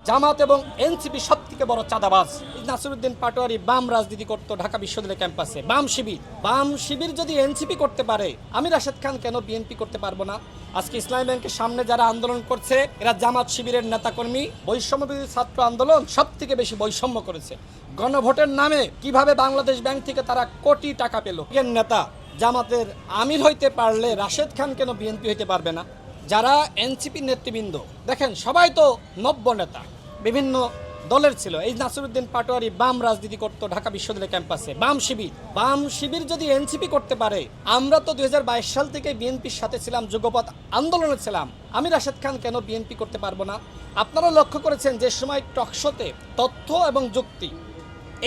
জামাত এবং এনসিপি সবথেকে বড় চাঁদাবাজ। নাসিরউদ্দিন পাটোয়ারি বাম রাজনীতি করতো ঢাকা বিশ্ববিদ্যালয় ক্যাম্পাসে, বাম শিবির যদি এনসিপি করতে পারে, আমি রাশেদ খান কেন বিএনপি করতে পারবো না? আজকে ইসলামী ব্যাংকের সামনে যারা আন্দোলন করছে, এরা জামাত শিবিরের নেতাকর্মী। বৈষম্যবিরোধী ছাত্র আন্দোলন সব থেকে বেশি বৈষম্য করেছে। গণভোটের নামে কিভাবে বাংলাদেশ ব্যাংক থেকে তারা কোটি টাকা পেল। নেতা জামাতের আমির হইতে পারলে রাশেদ খান কেন বিএনপি হইতে পারবে না? যারা এনসিপি নেতৃবৃন্দ দেখেন, সবাই তো নব্য নেতা, বিভিন্ন দলের ছিল। এই নাসিরউদ্দিন পাটোয়ারি বাম রাজনীতি করতো ঢাকা বিশ্ববিদ্যালয় ক্যাম্পাসে, বাম শিবির যদি এনসিপি করতে পারে, আমরা তো 2022 সাল থেকে বিএনপির সাথে ছিলাম, যুগপৎ আন্দোলনে ছিলাম, আমি রাশেদ খান কেন বিএনপি করতে পারবো না? আপনারা লক্ষ্য করেছেন যে সময় টকশোতে তথ্য এবং যুক্তি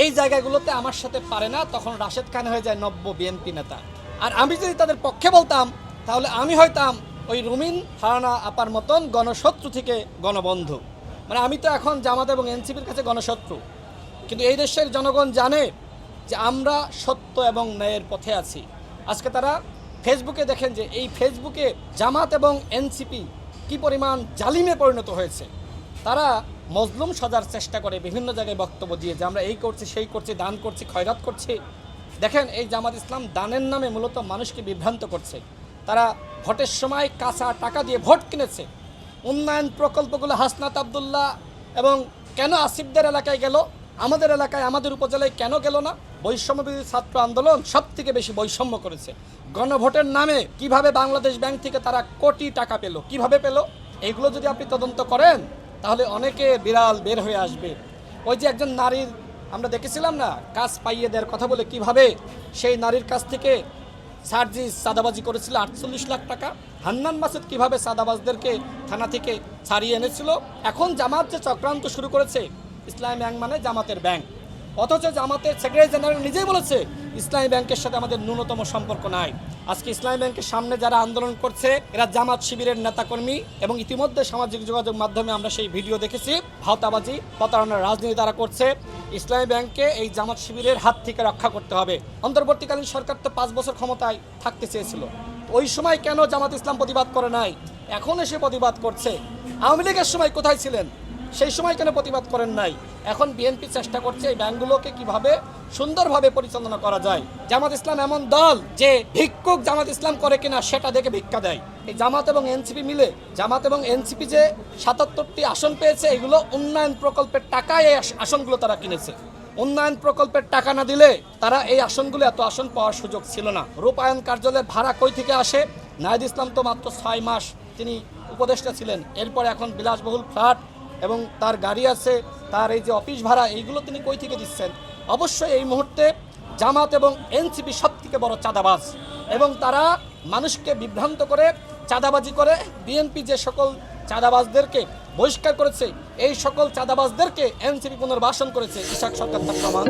এই জায়গাগুলোতে আমার সাথে পারে না, তখন রাশেদ খান হয়ে যায় নব্য বিএনপি নেতা। আর আমি যদি তাদের পক্ষে বলতাম, তাহলে আমি হইতাম ওই রুমিন ফারহানা আপার মতন গণশত্রু থেকে গণবন্ধু। মানে আমি তো এখন জামাত এবং এনসিপির কাছে গণশত্রু। কিন্তু এই দেশের জনগণ জানে যে আমরা সত্য এবং ন্যায়ের পথে আছি। আজকে তারা ফেসবুকে দেখেন যে এই ফেসবুকে জামাত এবং এনসিপি কি পরিমাণ জালিমে পরিণত হয়েছে। তারা মজলুম সাজার চেষ্টা করে, বিভিন্ন জায়গায় বক্তব্য দিয়ে যে আমরা এই করছি, সেই করছি, দান করছি, খয়রাত করছি। দেখেন, এই জামাত ইসলাম দানের নামে মূলত মানুষকে বিভ্রান্ত করছে। তারা ভোটের সময় কাঁচা টাকা দিয়ে ভোট কিনেছে। উন্নয়ন প্রকল্পগুলো হাসনাত আবদুল্লাহ এবং কেন আসিফদের এলাকায় গেল, আমাদের এলাকায়, আমাদের উপজেলায় কেন গেল না? বৈষম্যবিরোধী ছাত্র আন্দোলন সব থেকে বেশি বৈষম্য করেছে। গণভোটের নামে কিভাবে বাংলাদেশ ব্যাংক থেকে তারা কোটি টাকা পেল, কিভাবে পেল, এগুলো যদি আপনি তদন্ত করেন, তাহলে অনেকে বিড়াল বের হয়ে আসবে। ওই যে একজন নারীর আমরা দেখেছিলাম না, কাজ পাইয়ে দেওয়ার কথা বলে কিভাবে সেই নারীর কাছ থেকে সার্জিস চাঁদাবাজি করেছিল 48 লাখ টাকা। হান্নান মাসুদ কিভাবে চাঁদাবাজদেরকে থানা থেকে ছাড়িয়ে এনেছিল। এখন জামাত যে চক্রান্ত শুরু করেছে, ইসলামী ব্যাংক মানে জামাতের ব্যাংক, অথচ জামাতের সেক্রেটারি জেনারেল নিজেই বলেছে ইসলামী ব্যাংকের সাথে আমাদের ন্যূনতম সম্পর্ক নাই। আজকে ইসলামী ব্যাংকের সামনে যারা আন্দোলন করছে, এরা জামাত শিবিরের নেতাকর্মী। এবং ইতিমধ্যে সামাজিক যোগাযোগ মাধ্যমে আমরা সেই ভিডিও দেখেছি। ভাওতাবাজি, প্রতারণার রাজনীতি তারা করছে। ইসলামী ব্যাংককে এই জামাত শিবিরের হাত থেকে রক্ষা করতে হবে। অন্তর্বর্তীকালীন সরকার তো 5 বছর ক্ষমতায় থাকতে চেয়েছিল, ওই সময় কেন জামাত ইসলাম প্রতিবাদ করে নাই? এখন এসে প্রতিবাদ করছে। আওয়ামী লীগের সময় কোথায় ছিলেন? সেই সময় কেন প্রতিবাদ করেন নাই? এখন বিএনপি চেষ্টা করছে এই ব্যাংকগুলোকে কিভাবে সুন্দরভাবে পরিচালনা করা যায়। জামাত ইসলাম এমন দল যে ভিক্ষুক জামাত ইসলাম করে কিনা সেটা দেখে ভিক্ষা দেয়। এই জামাত এবং এনসিপি মিলে, জামাত এবং এনসিপি যে 77টি আসন পেয়েছে, এগুলো উন্নয়ন প্রকল্পের টাকায় এই আসনগুলো তারা কিনেছে। উন্নয়ন প্রকল্পের টাকা না দিলে তারা এই আসনগুলো, এত আসন পাওয়ার সুযোগ ছিল না। রূপায়ণ কার্যালয়ের ভাড়া কই থেকে আসে? নাহিদ ইসলাম তো মাত্র 6 মাস তিনি উপদেষ্টা ছিলেন, এরপর এখন বিলাসবহুল ফ্ল্যাট এবং তার গাড়ি আছে, তার এই যে অফিস ভাড়া, এইগুলো তিনি কই থেকে দিচ্ছেন? অবশ্যই এই মুহূর্তে জামাত এবং এনসিপি সব থেকে বড় চাঁদাবাজ, এবং তারা মানুষকে বিভ্রান্ত করে চাঁদাবাজি করে। বিএনপি যে সকল চাঁদাবাজদেরকে বহিষ্কার করেছে, এই সকল চাঁদাবাজদেরকে এনসিপি পুনর্বাসন করেছে। ইশাক সরকার তার প্রমাণ।